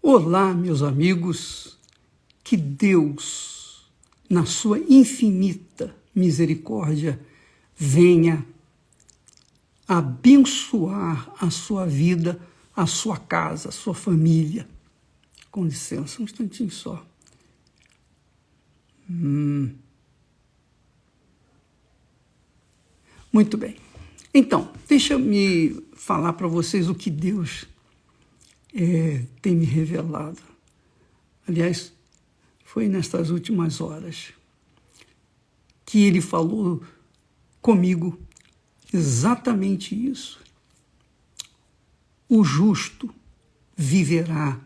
Olá, meus amigos, que Deus, na sua infinita misericórdia, venha abençoar a sua vida, a sua casa, a sua família. Com licença, um instantinho só. Muito bem. Então, deixa-me falar para vocês o que Deus tem me revelado. Aliás, foi nestas últimas horas que Ele falou comigo exatamente isso. O justo viverá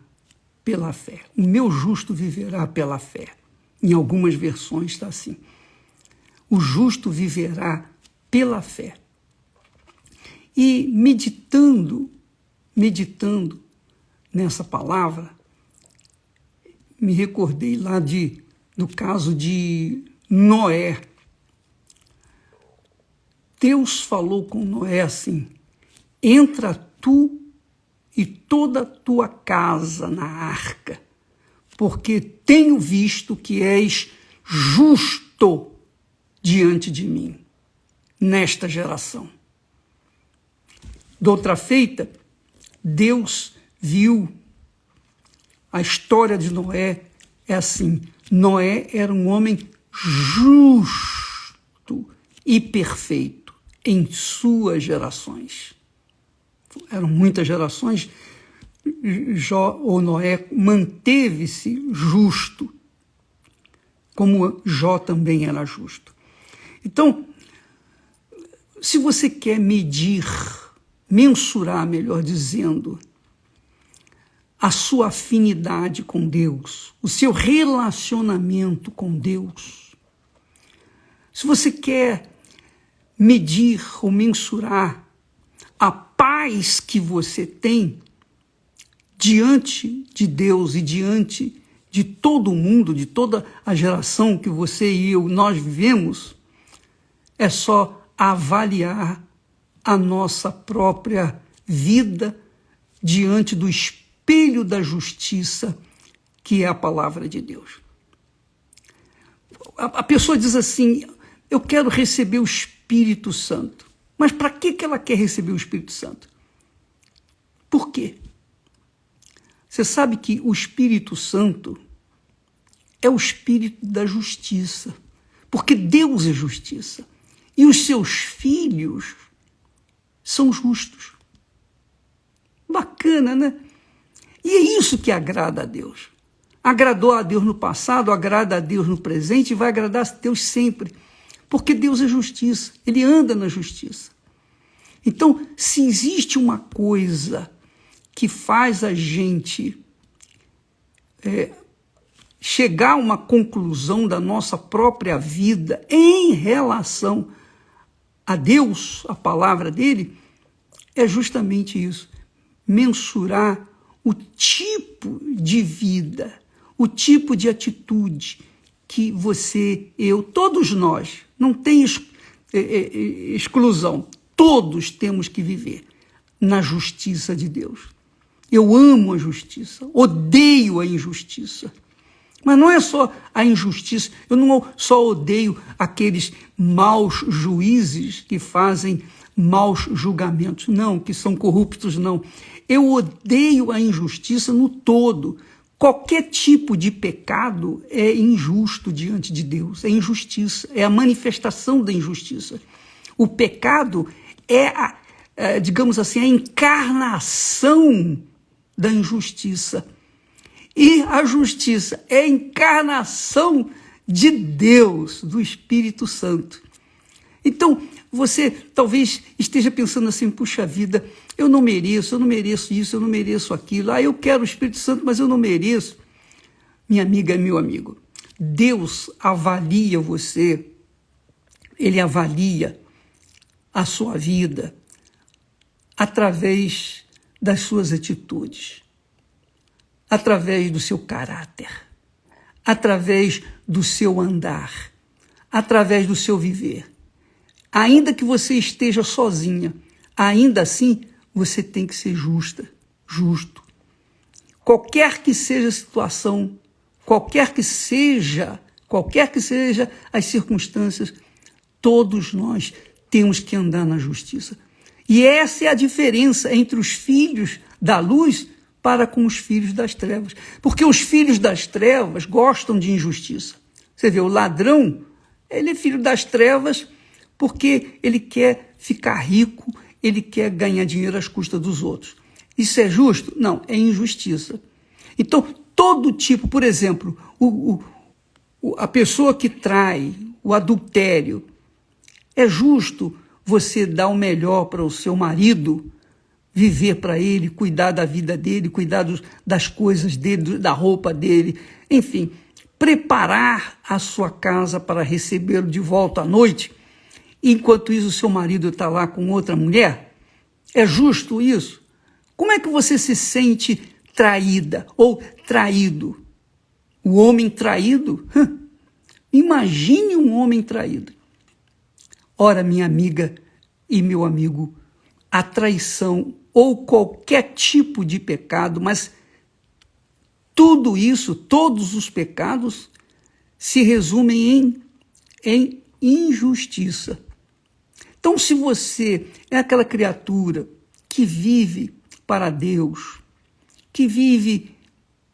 pela fé. O meu justo viverá pela fé. Em algumas versões está assim. O justo viverá pela fé. E meditando nessa palavra, me recordei lá do caso de Noé. Deus falou com Noé assim: entra tu e toda a tua casa na arca, porque tenho visto que és justo diante de mim, nesta geração. De outra feita, Deus viu a história de Noé, é assim: Noé era um homem justo e perfeito em suas gerações. Eram muitas gerações, Noé manteve-se justo, como Jó também era justo. Então, se você quer mensurar, melhor dizendo, a sua afinidade com Deus, o seu relacionamento com Deus, se você quer medir ou mensurar a paz que você tem diante de Deus e diante de todo o mundo, de toda a geração que você e nós vivemos, é só avaliar a nossa própria vida diante do espelho da justiça, que é a palavra de Deus. A pessoa diz assim: eu quero receber o Espírito Santo. Mas para que ela quer receber o Espírito Santo? Por quê? Você sabe que o Espírito Santo é o Espírito da justiça, porque Deus é justiça, e os seus filhos são justos. Bacana, né? E é isso que agrada a Deus. Agradou a Deus no passado, agrada a Deus no presente e vai agradar a Deus sempre. Porque Deus é justiça, Ele anda na justiça. Então, se existe uma coisa que faz a gente chegar a uma conclusão da nossa própria vida em relação a Deus, a palavra dele, é justamente isso: mensurar o tipo de vida, o tipo de atitude que você, eu, todos nós, não tem exclusão, todos temos que viver na justiça de Deus. Eu amo a justiça, odeio a injustiça. Mas não é só a injustiça, eu não só odeio aqueles maus juízes que fazem maus julgamentos, não, que são corruptos, não. Eu odeio a injustiça no todo. Qualquer tipo de pecado é injusto diante de Deus, é injustiça, é a manifestação da injustiça. O pecado é, digamos assim, a encarnação da injustiça. E a justiça é a encarnação de Deus, do Espírito Santo. Então, você talvez esteja pensando assim: puxa vida, eu não mereço isso, eu não mereço aquilo. Eu quero o Espírito Santo, mas eu não mereço. Minha amiga, meu amigo, Deus avalia você, Ele avalia a sua vida através das suas atitudes, através do seu caráter, através do seu andar, através do seu viver. Ainda que você esteja sozinha, ainda assim você tem que ser justo. qualquer que seja a situação, qualquer que seja as circunstâncias, todos nós temos que andar na justiça. E essa é a diferença entre os filhos da luz para com os filhos das trevas. Porque os filhos das trevas gostam de injustiça. Você vê, o ladrão, ele é filho das trevas porque ele quer ficar rico, ele quer ganhar dinheiro às custas dos outros. Isso é justo? Não, é injustiça. Então, todo tipo, por exemplo, a pessoa que trai, o adultério, é justo você dar o melhor para o seu marido, viver para ele, cuidar da vida dele, cuidar das coisas dele, da roupa dele, enfim, preparar a sua casa para recebê-lo de volta à noite, enquanto isso o seu marido está lá com outra mulher? É justo isso? Como é que você se sente traída ou traído? O homem traído? Imagine um homem traído. Ora, minha amiga e meu amigo, a traição ou qualquer tipo de pecado, mas tudo isso, todos os pecados, se resumem em injustiça. Então, se você é aquela criatura que vive para Deus, que vive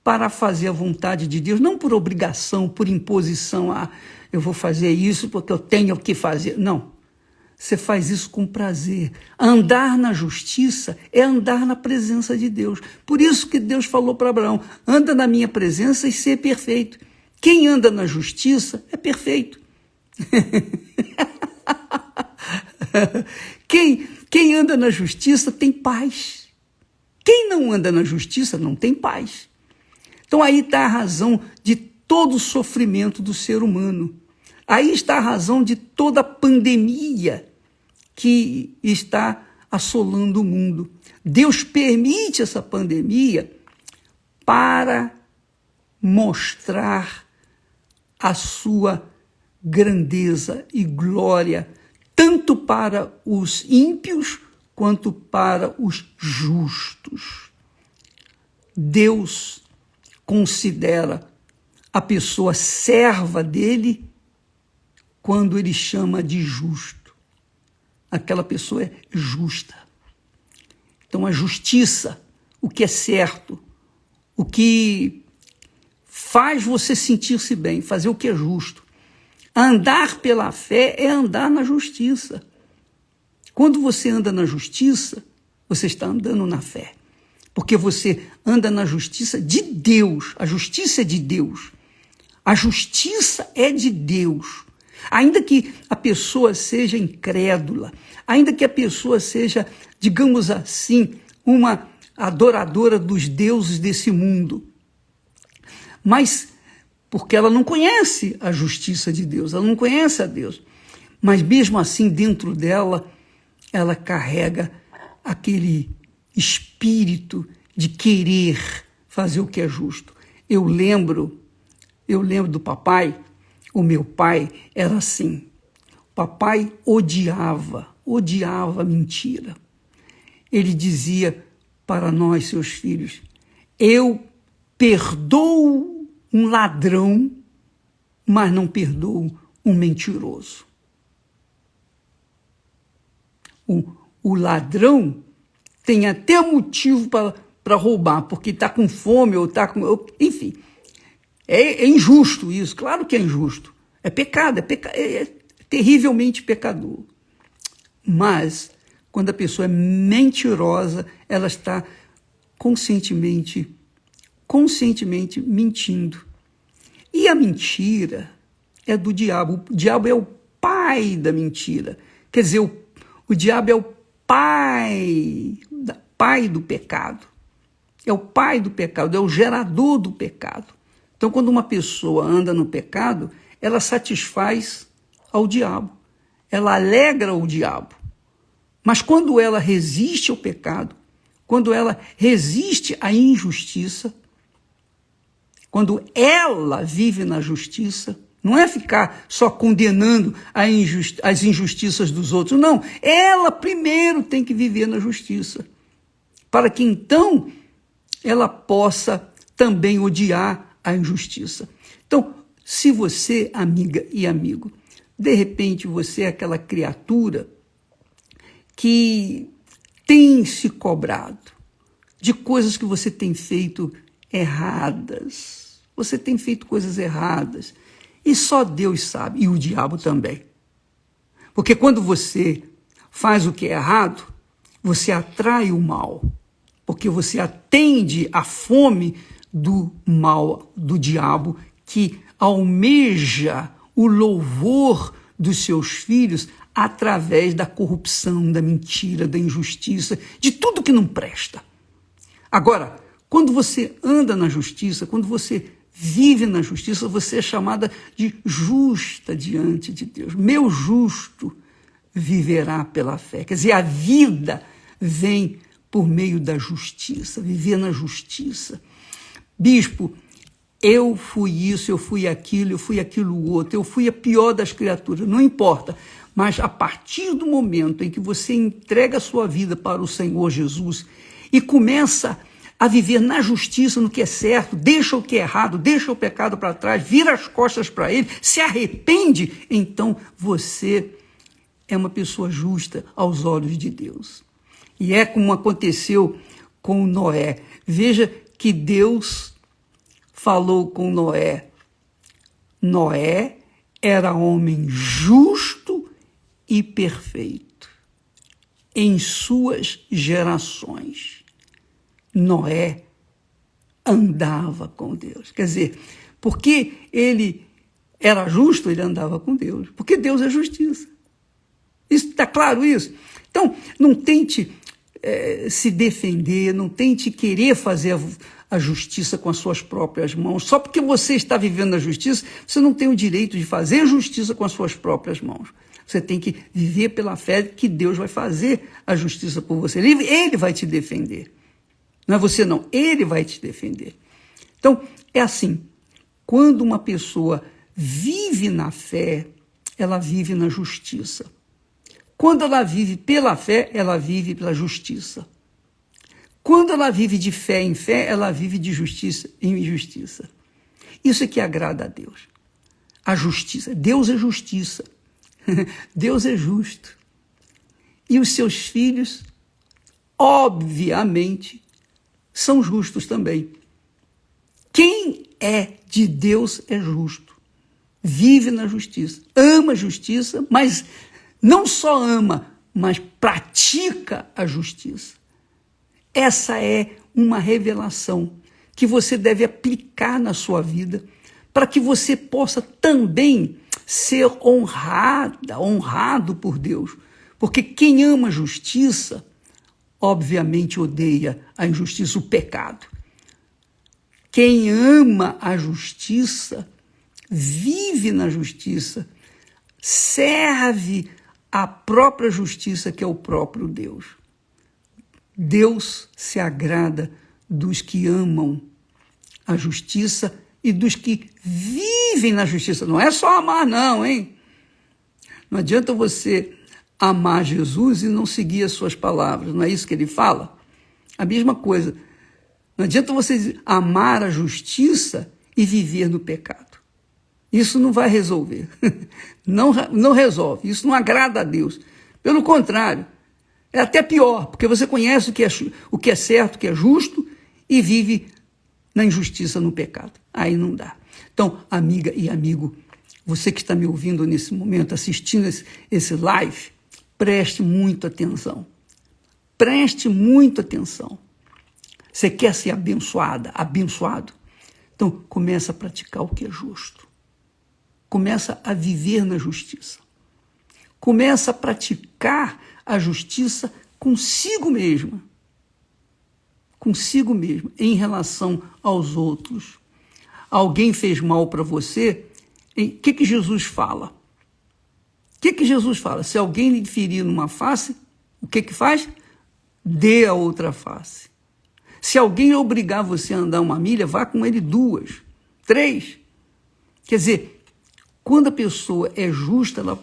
para fazer a vontade de Deus, não por obrigação, por imposição, eu vou fazer isso porque eu tenho que fazer. Não, você faz isso com prazer. Andar na justiça é andar na presença de Deus. Por isso que Deus falou para Abraão, anda na minha presença e ser perfeito. Quem anda na justiça é perfeito. Quem anda na justiça tem paz. Quem não anda na justiça não tem paz. Então aí está a razão de todo o sofrimento do ser humano. Aí está a razão de toda a pandemia que está assolando o mundo. Deus permite essa pandemia para mostrar a sua grandeza e glória, tanto para os ímpios quanto para os justos. Deus considera a pessoa serva dele quando ele chama de justo. Aquela pessoa é justa. Então, a justiça, o que é certo, o que faz você sentir-se bem, fazer o que é justo. Andar pela fé é andar na justiça. Quando você anda na justiça, você está andando na fé. Porque você anda na justiça de Deus. A justiça é de Deus. A justiça é de Deus. Ainda que a pessoa seja incrédula, ainda que a pessoa seja, digamos assim, uma adoradora dos deuses desse mundo, mas porque ela não conhece a justiça de Deus, ela não conhece a Deus, mas mesmo assim dentro dela, ela carrega aquele espírito de querer fazer o que é justo. Eu lembro do papai. O meu pai era assim. O papai odiava mentira. Ele dizia para nós, seus filhos, eu perdoo um ladrão, mas não perdoo um mentiroso. O ladrão tem até motivo para roubar, porque está com fome ou está com... Enfim, é injusto isso, claro que é injusto. É pecado, é terrivelmente pecador. Mas, quando a pessoa é mentirosa, ela está conscientemente mentindo. E a mentira é do diabo. O diabo é o pai da mentira. Quer dizer, o diabo é o pai do pecado. É o pai do pecado, é o gerador do pecado. Então, quando uma pessoa anda no pecado, ela satisfaz ao diabo. Ela alegra o diabo. Mas quando ela resiste ao pecado, quando ela resiste à injustiça, quando ela vive na justiça, não é ficar só condenando as injustiças dos outros, não. Ela primeiro tem que viver na justiça, para que então ela possa também odiar a injustiça. Então, se você, amiga e amigo, de repente você é aquela criatura que tem se cobrado de coisas que você tem feito erradas. Você tem feito coisas erradas. E só Deus sabe, e o diabo também. Porque quando você faz o que é errado, você atrai o mal. Porque você atende à fome do mal, do diabo, que almeja o louvor dos seus filhos através da corrupção, da mentira, da injustiça, de tudo que não presta. Agora, quando você anda na justiça, quando você vive na justiça, você é chamada de justa diante de Deus. Meu justo viverá pela fé. Quer dizer, a vida vem por meio da justiça, viver na justiça. Bispo, eu fui isso, eu fui aquilo outro, eu fui a pior das criaturas, não importa. Mas a partir do momento em que você entrega a sua vida para o Senhor Jesus e começa a viver na justiça, no que é certo, deixa o que é errado, deixa o pecado para trás, vira as costas para ele, se arrepende, então você é uma pessoa justa aos olhos de Deus. E é como aconteceu com Noé. Veja que Deus falou com Noé. Noé era homem justo e perfeito em suas gerações. Noé andava com Deus. Quer dizer, porque ele era justo, ele andava com Deus. Porque Deus é justiça. Está claro isso? Então, não tente se defender, não tente querer fazer a justiça com as suas próprias mãos. Só porque você está vivendo a justiça, você não tem o direito de fazer justiça com as suas próprias mãos. Você tem que viver pela fé que Deus vai fazer a justiça por você. Ele vai te defender. Não é você não, ele vai te defender. Então, é assim, quando uma pessoa vive na fé, ela vive na justiça. Quando ela vive pela fé, ela vive pela justiça. Quando ela vive de fé em fé, ela vive de justiça em justiça. Isso é que agrada a Deus. A justiça. Deus é justiça. Deus é justo. E os seus filhos, obviamente, são justos também. Quem é de Deus é justo. Vive na justiça. Ama a justiça, mas não só ama, mas pratica a justiça. Essa é uma revelação que você deve aplicar na sua vida para que você possa também ser honrado por Deus. Porque quem ama a justiça, obviamente odeia a injustiça, o pecado. Quem ama a justiça, vive na justiça, serve a própria justiça que é o próprio Deus. Deus se agrada dos que amam a justiça e dos que vivem na justiça. Não é só amar não, hein? Não adianta você amar Jesus e não seguir as suas palavras. Não é isso que ele fala? A mesma coisa. Não adianta você amar a justiça e viver no pecado. Isso não vai resolver. Não resolve. Isso não agrada a Deus. Pelo contrário, é até pior, porque você conhece o que é certo, o que é justo, e vive na injustiça, no pecado. Aí não dá. Então, amiga e amigo, você que está me ouvindo nesse momento, assistindo esse live, preste muita atenção. Preste muita atenção. Você quer ser abençoado? Então, começa a praticar o que é justo. Começa a viver na justiça. Começa a praticar a justiça consigo mesmo, em relação aos outros. Alguém fez mal para você, o que Jesus fala? O que Jesus fala? Se alguém lhe ferir numa face, o que faz? Dê a outra face. Se alguém obrigar você a andar 1 milha, vá com ele 2, 3. Quer dizer, quando a pessoa é justa, ela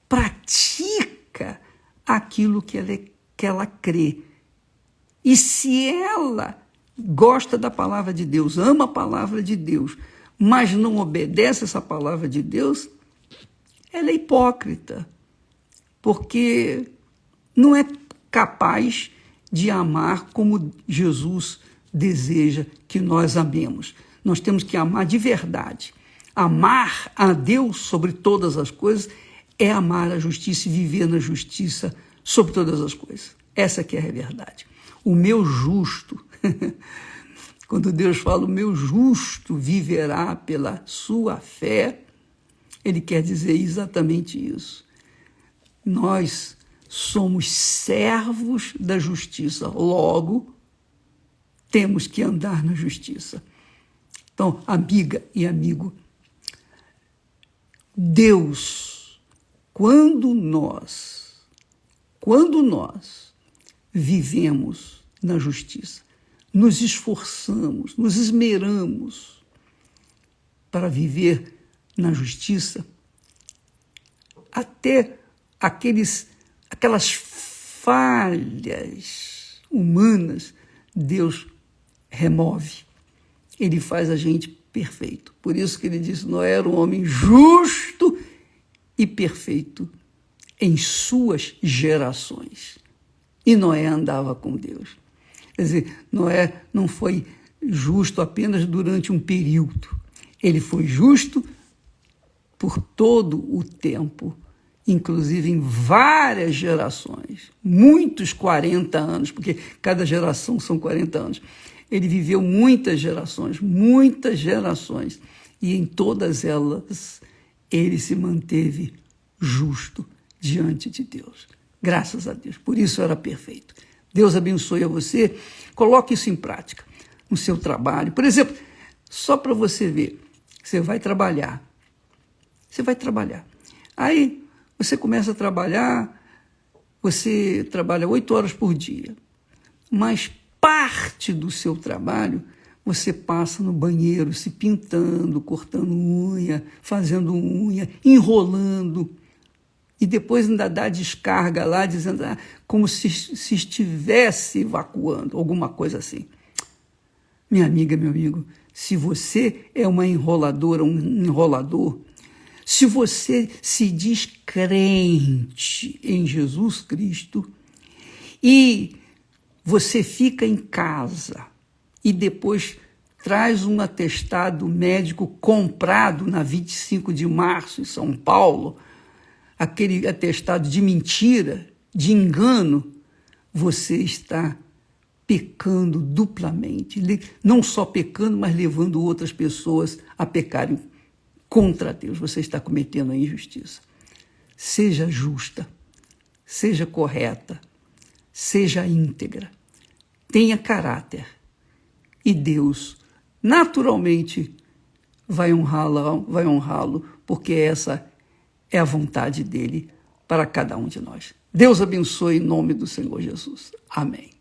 pratica aquilo que ela crê. E se ela gosta da palavra de Deus, ama a palavra de Deus, mas não obedece essa palavra de Deus, ela é hipócrita, porque não é capaz de amar como Jesus deseja que nós amemos. Nós temos que amar de verdade. Amar a Deus sobre todas as coisas é amar a justiça e viver na justiça sobre todas as coisas. Essa que é a verdade. O meu justo, quando Deus fala o meu justo viverá pela sua fé, ele quer dizer exatamente isso. Nós somos servos da justiça, logo temos que andar na justiça. Então, amiga e amigo, Deus, quando nós vivemos na justiça, nos esforçamos, nos esmeramos para viver na justiça, até aquelas falhas humanas, Deus remove. Ele faz a gente perfeito. Por isso que ele disse, Noé era um homem justo e perfeito em suas gerações. E Noé andava com Deus. Quer dizer, Noé não foi justo apenas durante um período. Ele foi justo por todo o tempo, inclusive em várias gerações, muitos 40 anos, porque cada geração são 40 anos. Ele viveu muitas gerações, e em todas elas ele se manteve justo diante de Deus. Graças a Deus, por isso era perfeito. Deus abençoe a você, coloque isso em prática no seu trabalho. Por exemplo, só para você ver, você vai trabalhar. Aí você começa a trabalhar, você trabalha 8 horas por dia, mas parte do seu trabalho você passa no banheiro se pintando, cortando unha, fazendo unha, enrolando, e depois ainda dá descarga lá, dizendo como se estivesse evacuando, alguma coisa assim. Minha amiga, meu amigo, se você é uma enroladora, um enrolador, se você se diz crente em Jesus Cristo e você fica em casa e depois traz um atestado médico comprado na 25 de março em São Paulo, aquele atestado de mentira, de engano, você está pecando duplamente. Não só pecando, mas levando outras pessoas a pecarem contra Deus. Você está cometendo a injustiça. Seja justa, seja correta, seja íntegra, tenha caráter. E Deus, naturalmente, vai honrá-lo, porque essa é a vontade dele para cada um de nós. Deus abençoe em nome do Senhor Jesus. Amém.